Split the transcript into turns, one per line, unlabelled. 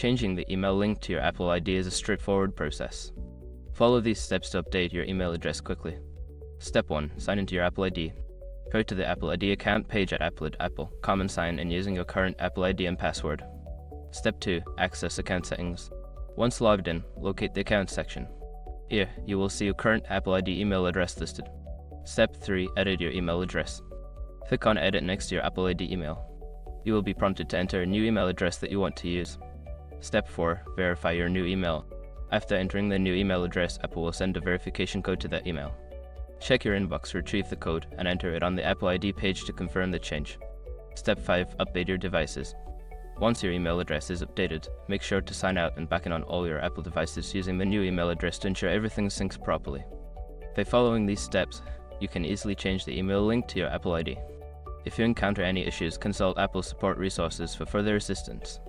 Changing the email link to your Apple ID is a straightforward process. Follow these steps to update your email address quickly. Step 1. Sign into your Apple ID. Go to the Apple ID account page at apple.apple.com and sign in using your current Apple ID and password. Step 2. Access account settings. Once logged in, locate the account section. Here, you will see your current Apple ID email address listed. Step 3. Edit your email address. Click on Edit next to your Apple ID email. You will be prompted to enter a new email address that you want to use. Step 4. Verify your new email. After entering the new email address, Apple will send a verification code to that email. Check your inbox, retrieve the code, and enter it on the Apple ID page to confirm the change. Step 5. Update your devices. Once your email address is updated, make sure to sign out and back in on all your Apple devices using the new email address to ensure everything syncs properly. By following these steps, you can easily change the email link to your Apple ID. If you encounter any issues, consult Apple support resources for further assistance.